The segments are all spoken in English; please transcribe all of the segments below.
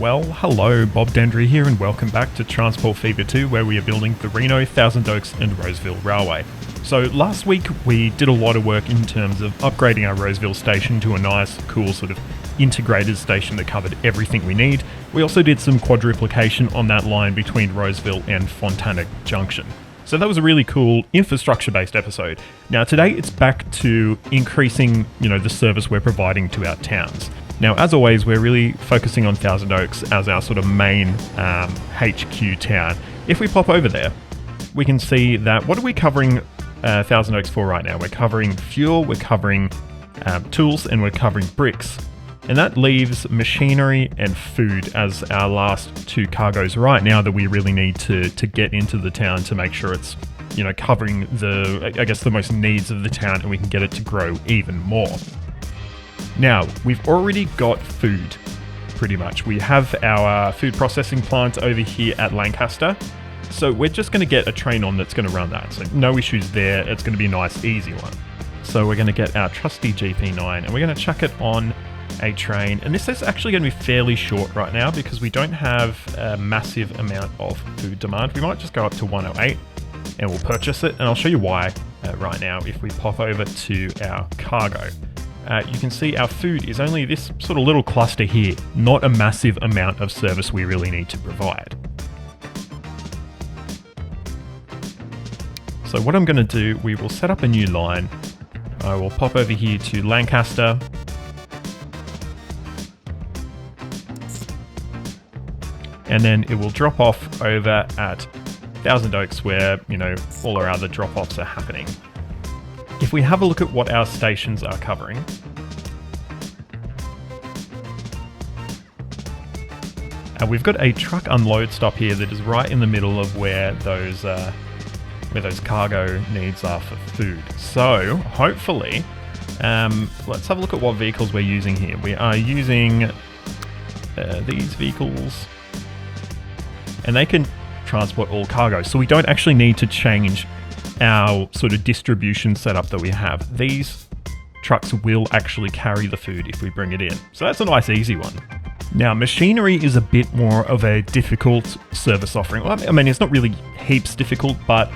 Well, hello, Bob Dendry here, and welcome back to Transport Fever 2, where we are building the Reno, Thousand Oaks and Roseville Railway. So last week we did a lot of work in terms of upgrading our Roseville station to a nice, cool sort of integrated station that covered everything we need. We also did some quadruplication on that line between Roseville and Fontana Junction. So that was a really cool infrastructure-based episode. Now today it's back to increasing, the service we're providing to our towns. Now, as always, we're really focusing on Thousand Oaks as our sort of main HQ town. If we pop over there, we can see that what are we covering Thousand Oaks for right now? We're covering fuel, we're covering tools, and we're covering bricks. And that leaves machinery and food as our last two cargoes right now that we really need to get into the town to make sure it's, covering the most needs of the town, and we can get it to grow even more. Now, we've already got food, pretty much. We have our food processing plant over here at Lancaster. So we're just going to get a train on that's going to run that. So no issues there. It's going to be a nice, easy one. So we're going to get our trusty GP9 and we're going to chuck it on a train. And this is actually going to be fairly short right now because we don't have a massive amount of food demand. We might just go up to 108 and we'll purchase it. And I'll show you why right now if we pop over to our cargo. You can see our food is only this sort of little cluster here, not a massive amount of service we really need to provide. So what I'm going to do, we will set up a new line. I will pop over here to Lancaster. And then it will drop off over at Thousand Oaks where, all our other drop-offs are happening. If we have a look at what our stations are covering, we've got a truck unload stop here that is right in the middle of where those cargo needs are for food. So hopefully, let's have a look at what vehicles we're using here. We are using these vehicles, and they can transport all cargo. So we don't actually need to change our sort of distribution setup that we have. These trucks will actually carry the food if we bring it in. So that's a nice easy one. Now, machinery is a bit more of a difficult service offering. Well, I mean, it's not really heaps difficult, but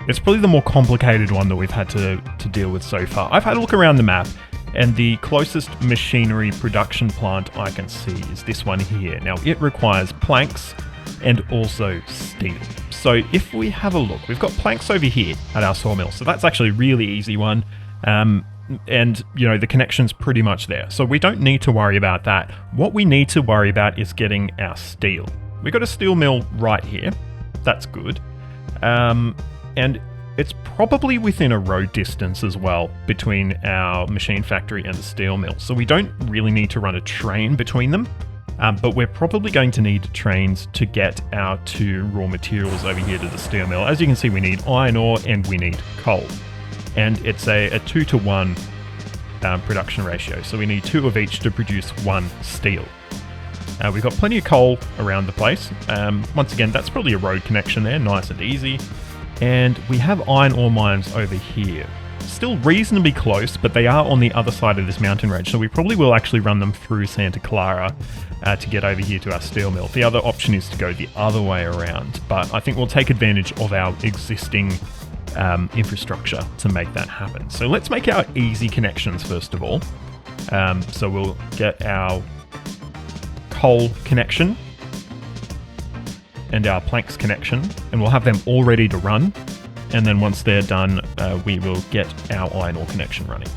it's probably the more complicated one that we've had to deal with so far. I've had a look around the map, and the closest machinery production plant I can see is this one here. Now, it requires planks and also steel. So if we have a look, we've got planks over here at our sawmill. So that's actually a really easy one. And, the connection's pretty much there. So we don't need to worry about that. What we need to worry about is getting our steel. We've got a steel mill right here. That's good. And it's probably within a road distance as well between our machine factory and the steel mill. So we don't really need to run a train between them. But we're probably going to need trains to get our two raw materials over here to the steel mill. As you can see, we need iron ore and we need coal. And it's a 2-to-1 production ratio. So we need 2 of each to produce 1 steel. We've got plenty of coal around the place. Once again, that's probably a road connection there, nice and easy. And we have iron ore mines over here. Still reasonably close, but they are on the other side of this mountain range. So we probably will actually run them through Santa Clara to get over here to our steel mill. The other option is to go the other way around, but I think we'll take advantage of our existing infrastructure to make that happen. So let's make our easy connections first of all. So we'll get our coal connection and our planks connection, and we'll have them all ready to run. And then once they're done, we will get our iron ore connection running.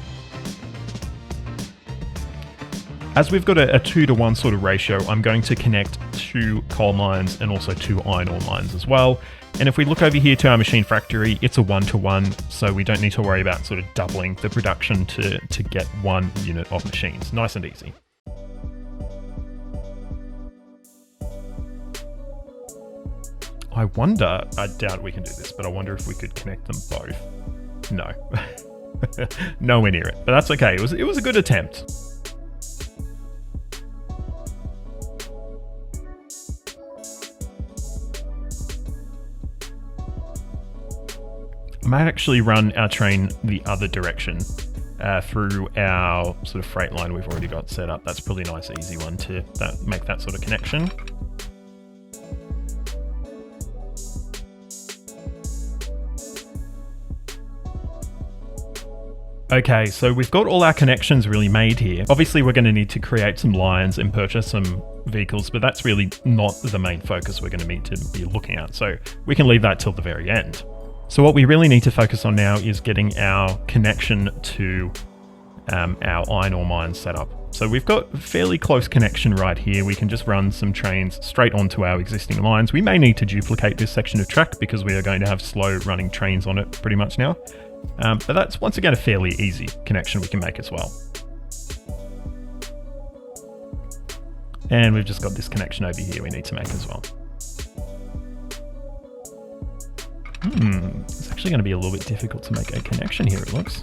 As we've got a 2-to-1 sort of ratio, I'm going to connect 2 coal mines and also 2 iron ore mines as well. And if we look over here to our machine factory, it's a 1-to-1, so we don't need to worry about sort of doubling the production to get 1 unit of machines. Nice and easy. I wonder, I doubt we can do this, but I wonder if we could connect them both. No. Nowhere near it, but that's okay. It was a good attempt. I might actually run our train the other direction through our sort of freight line we've already got set up. That's a pretty nice, easy one to make that sort of connection. Okay, so we've got all our connections really made here. Obviously, we're going to need to create some lines and purchase some vehicles, but that's really not the main focus we're going to need to be looking at. So we can leave that till the very end. So what we really need to focus on now is getting our connection to our iron ore mine set up. So we've got a fairly close connection right here. We can just run some trains straight onto our existing lines. We may need to duplicate this section of track because we are going to have slow running trains on it pretty much now. But that's once again a fairly easy connection we can make as well. And we've just got this connection over here we need to make as well. It's actually going to be a little bit difficult to make a connection here, it looks.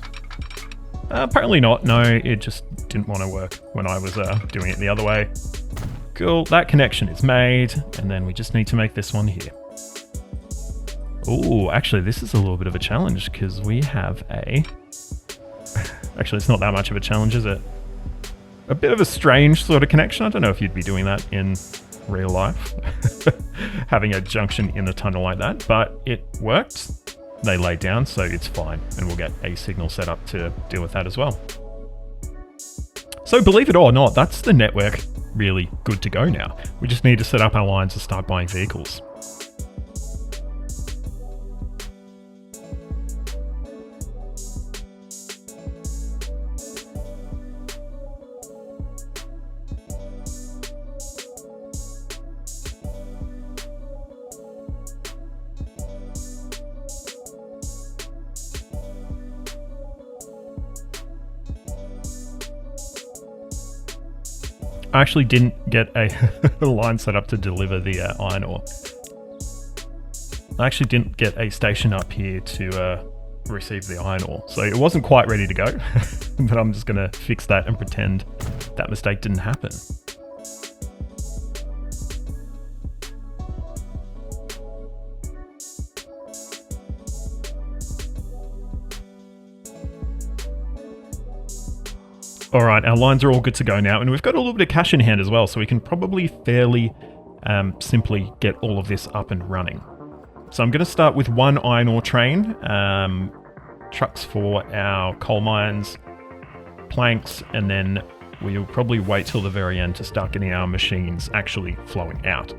Apparently not. No, it just didn't want to work when I was doing it the other way. Cool, that connection is made, and then we just need to make this one here. Oh, actually, this is a little bit of a challenge because we have a... Actually, it's not that much of a challenge, is it? A bit of a strange sort of connection. I don't know if you'd be doing that in real life, having a junction in a tunnel like that, but it worked. They laid down, so it's fine, and we'll get a signal set up to deal with that as well. So believe it or not, that's the network really good to go now. We just need to set up our lines to start buying vehicles. I actually didn't get a line set up to deliver the iron ore. I actually didn't get a station up here to receive the iron ore, so it wasn't quite ready to go, but I'm just going to fix that and pretend that mistake didn't happen. Alright, our lines are all good to go now, and we've got a little bit of cash in hand as well, so we can probably fairly simply get all of this up and running. So I'm going to start with one iron ore train, trucks for our coal mines, planks, and then we'll probably wait till the very end to start getting our machines actually flowing out.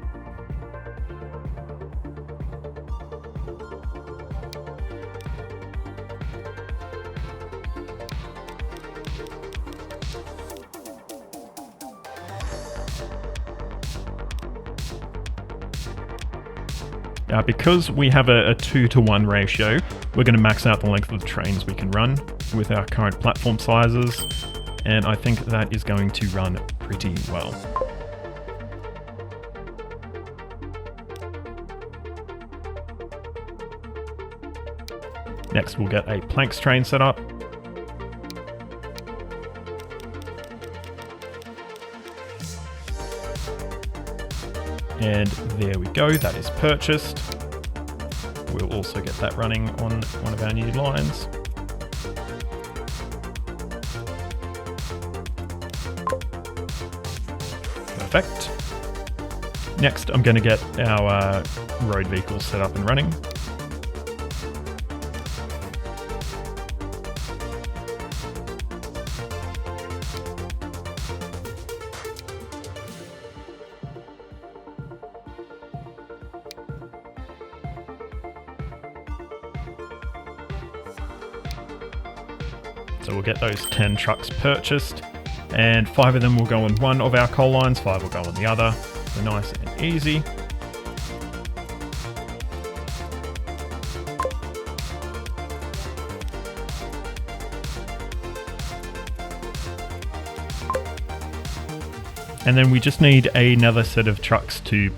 Because we have a 2-to-1 ratio, we're going to max out the length of the trains we can run with our current platform sizes, and I think that is going to run pretty well. Next, we'll get a planks train set up. And there we go, that is purchased. We'll also get that running on one of our new lines. Perfect. Next, I'm going to get our road vehicles set up and running. So we'll get those 10 trucks purchased, and 5 of them will go on one of our coal lines, 5 will go on the other. So nice and easy. And then we just need another set of trucks to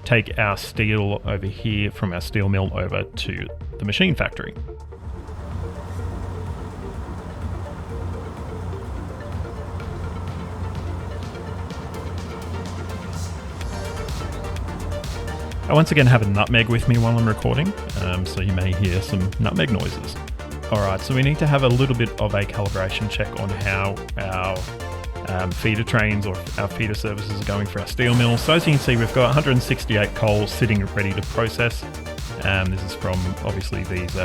take our steel over here from our steel mill over to the machine factory. I once again have a nutmeg with me while I'm recording, so you may hear some nutmeg noises. Alright, so we need to have a little bit of a calibration check on how our feeder trains or our feeder services are going for our steel mill. So as you can see, we've got 168 coal sitting ready to process. This is from obviously these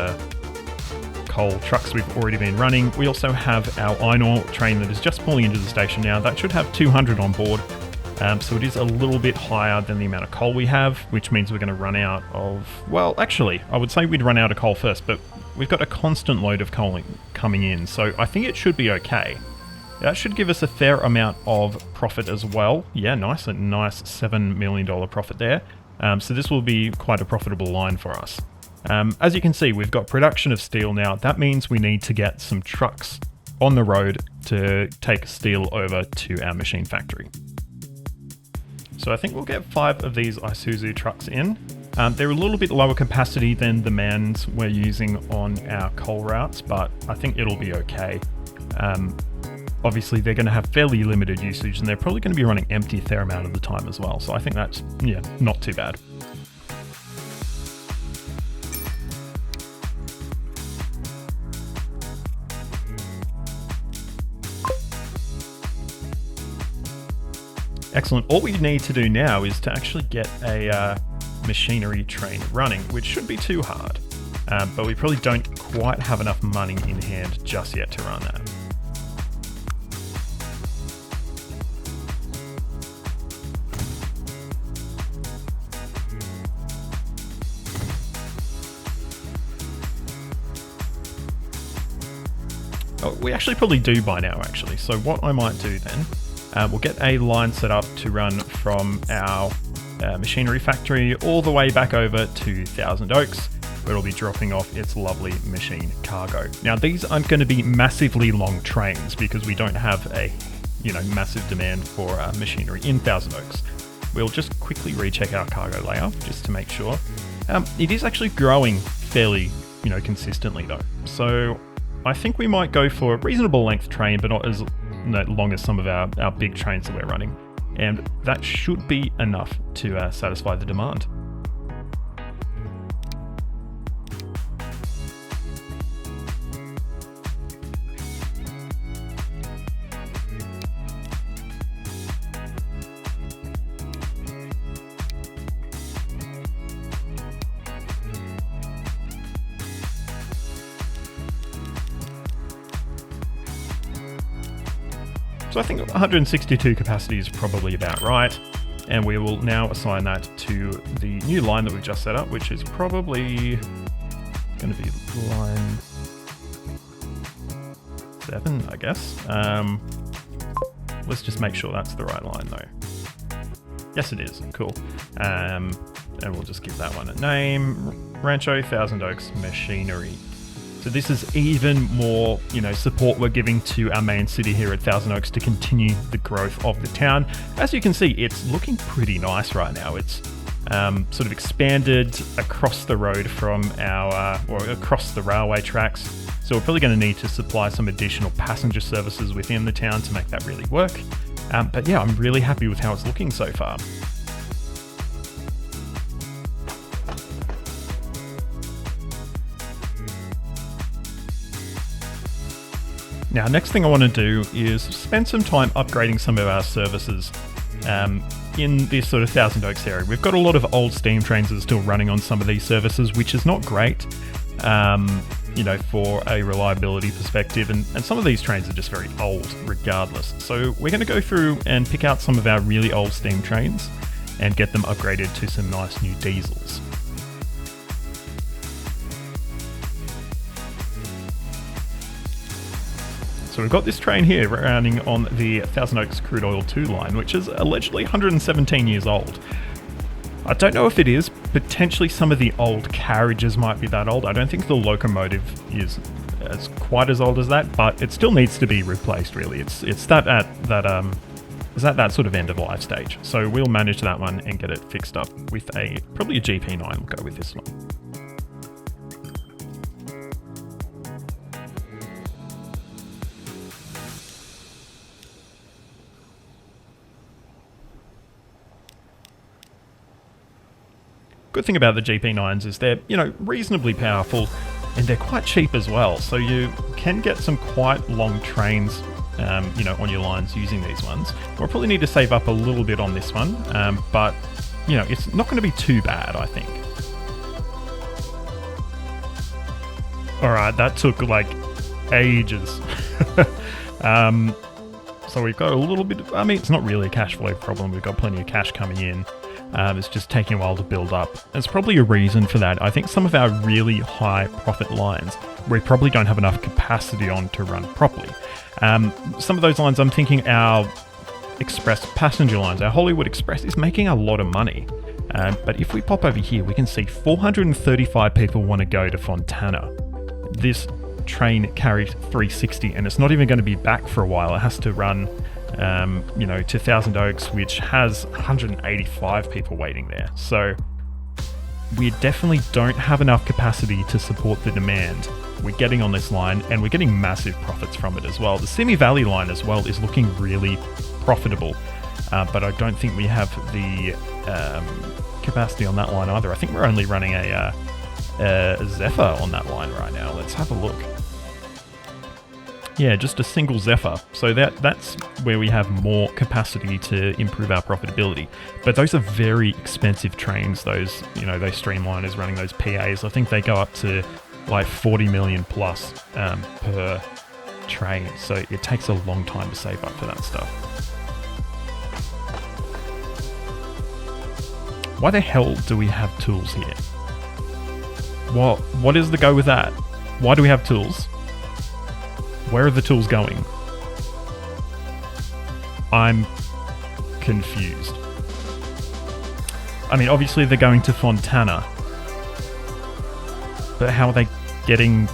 coal trucks we've already been running. We also have our iron ore train that is just pulling into the station now. That should have 200 on board. So it is a little bit higher than the amount of coal we have, which means we're going to run out of... Well, actually, I would say we'd run out of coal first, but we've got a constant load of coal coming in, so I think it should be okay. That should give us a fair amount of profit as well. Yeah, nice, a nice $7 million profit there. So this will be quite a profitable line for us. As you can see, we've got production of steel now. That means we need to get some trucks on the road to take steel over to our machine factory. So I think we'll get 5 of these Isuzu trucks in. They're a little bit lower capacity than the MANs we're using on our coal routes, but I think it'll be okay. Obviously, they're going to have fairly limited usage, and they're probably going to be running empty a fair amount of the time as well. So I think that's, yeah, not too bad. Excellent. All we need to do now is to actually get a machinery train running, which shouldn't be too hard. But we probably don't quite have enough money in hand just yet to run that. Oh, we actually probably do by now, actually. So what I might do then, we'll get a line set up to run from our machinery factory all the way back over to Thousand Oaks, where it'll be dropping off its lovely machine cargo. Now, these aren't going to be massively long trains because we don't have a, massive demand for machinery in Thousand Oaks. We'll just quickly recheck our cargo layer just to make sure. It is actually growing fairly, consistently though. So I think we might go for a reasonable length train, but not as long as some of our big trains that we're running. And that should be enough to satisfy the demand. So I think 162 capacity is probably about right, and we will now assign that to the new line that we've just set up, which is probably going to be line 7, I guess. Let's just make sure that's the right line though. Yes, it is. Cool. And we'll just give that one a name. Rancho Thousand Oaks Machinery. So this is even more, support we're giving to our main city here at Thousand Oaks to continue the growth of the town. As you can see, it's looking pretty nice right now. It's sort of expanded across the road from our, or across the railway tracks. So we're probably going to need to supply some additional passenger services within the town to make that really work. But yeah, I'm really happy with how it's looking so far. Now, next thing I want to do is spend some time upgrading some of our services in this sort of Thousand Oaks area. We've got a lot of old steam trains that are still running on some of these services, which is not great, for a reliability perspective. And some of these trains are just very old regardless. So we're going to go through and pick out some of our really old steam trains and get them upgraded to some nice new diesels. So we've got this train here running on the Thousand Oaks Crude Oil 2 line, which is allegedly 117 years old. I don't know if it is. Potentially some of the old carriages might be that old. I don't think the locomotive is as quite as old as that, but it still needs to be replaced really. It's that at that sort of end of life stage. So we'll manage that one and get it fixed up with probably a GP9. We'll go with this one. Good thing about the GP9s is they're, reasonably powerful. and they're quite cheap as well. So you can get some quite long trains, on your lines using these ones. We'll probably need to save up a little bit on this one, but it's not going to be too bad, I think. All right, that took like ages. So we've got a little bit, it's not really a cash flow problem. We've got plenty of cash coming in. It's just taking a while to build up. There's probably a reason for that. I think some of our really high profit lines, we probably don't have enough capacity on to run properly. Some of those lines, I'm thinking our express passenger lines, our Hollywood Express is making a lot of money. But if we pop over here, we can see 435 people want to go to Fontana. This train carries 360 and it's not even going to be back for a while. It has to run to Thousand Oaks, which has 185 people waiting there. So we definitely don't have enough capacity to support the demand. We're getting on this line and we're getting massive profits from it as well. The Simi Valley line as well is looking really profitable, but I don't think we have the capacity on that line either. I think we're only running a Zephyr on that line right now. Let's have a look. Yeah, just a single Zephyr. So that's where we have more capacity to improve our profitability. But those are very expensive trains, those streamliners running those PAs. I think they go up to like 40 million plus per train. So it takes a long time to save up for that stuff. Why the hell do we have tools here? What is the go with that? Why do we have tools? Where are the tools going? I'm confused. Obviously they're going to Fontana, but how are they getting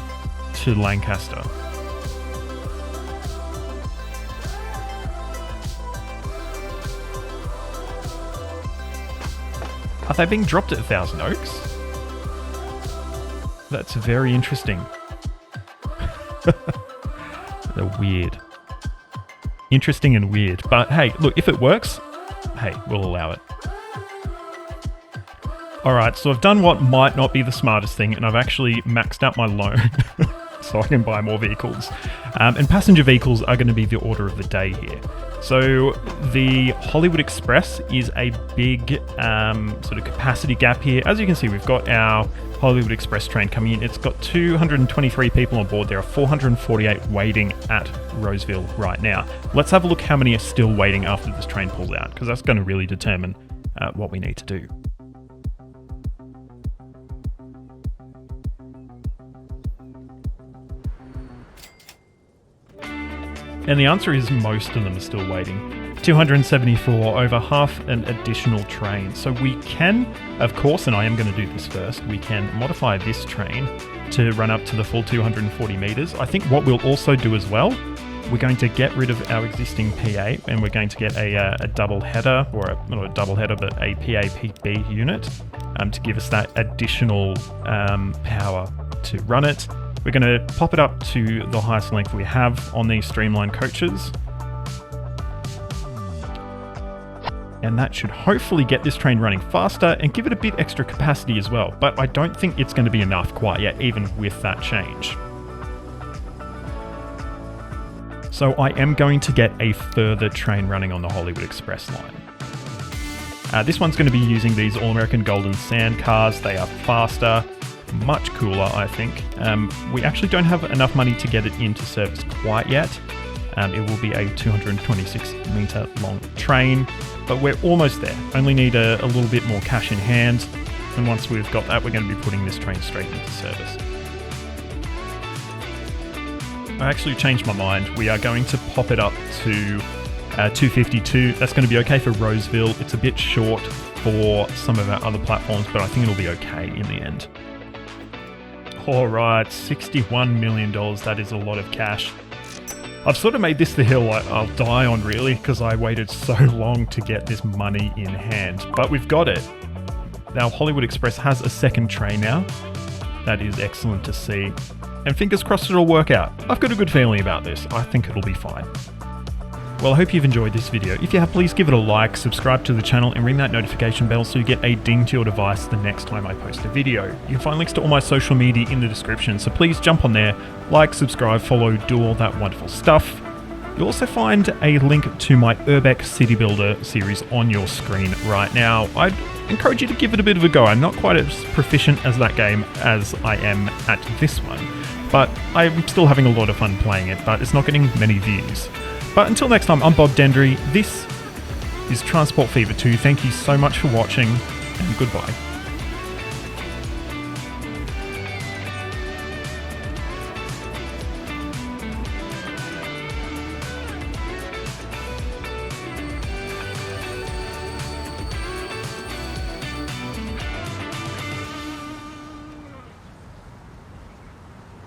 to Lancaster? Are they being dropped at Thousand Oaks? That's very interesting. They're weird. Interesting and weird. But hey, look, if it works, hey, we'll allow it. Alright, so I've done what might not be the smartest thing, and I've actually maxed out my loan so I can buy more vehicles. And passenger vehicles are going to be the order of the day here. So the Hollywood Express is a big sort of capacity gap here. As you can see, we've got our Hollywood Express train coming in. It's got 223 people on board. There are 448 waiting at Roseville right now. Let's have a look how many are still waiting after this train pulls out, because that's going to really determine what we need to do. And the answer is most of them are still waiting. 274, over half an additional train. So we can, of course, and I am going to do this first, we can modify this train to run up to the full 240 meters. I think what we'll also do as well, we're going to get rid of our existing PA and we're going to get a double header, or not a double header, but a PA-PB unit to give us that additional power to run it. We're going to pop it up to the highest length we have on these streamlined coaches. And that should hopefully get this train running faster and give it a bit extra capacity as well. But I don't think it's going to be enough quite yet, even with that change. So I am going to get a further train running on the Hollywood Express line. This one's going to be using these All-American Golden Sand cars. They are faster, much cooler, I think. We actually don't have enough money to get it into service quite yet. It will be a 226 meter long train, but we're almost there. Only need a little bit more cash in hand, and once we've got that, we're going to be putting this train straight into service. I actually changed my mind. We are going to pop it up to 252. That's going to be okay for Roseville. It's a bit short for some of our other platforms, but I think it'll be okay in the end. All right, $61 million. That is a lot of cash. I've sort of made this the hill I'll die on, really, because I waited so long to get this money in hand. But we've got it. Our Hollywood Express has a second train now. That is excellent to see. And fingers crossed it'll work out. I've got a good feeling about this. I think it'll be fine. well, I hope you've enjoyed this video. If you have, please give it a like, subscribe to the channel, and ring that notification bell so you get a ding to your device the next time I post a video. You can find links to all my social media in the description, so please jump on there, like, subscribe, follow, do all that wonderful stuff. You'll also find a link to my Urbex City Builder series on your screen right now. I'd encourage you to give it a bit of a go. I'm not quite as proficient as that game as I am at this one, but I'm still having a lot of fun playing it, but it's not getting many views. But until next time, I'm Bob Dendry. This is Transport Fever 2. Thank you so much for watching, and goodbye.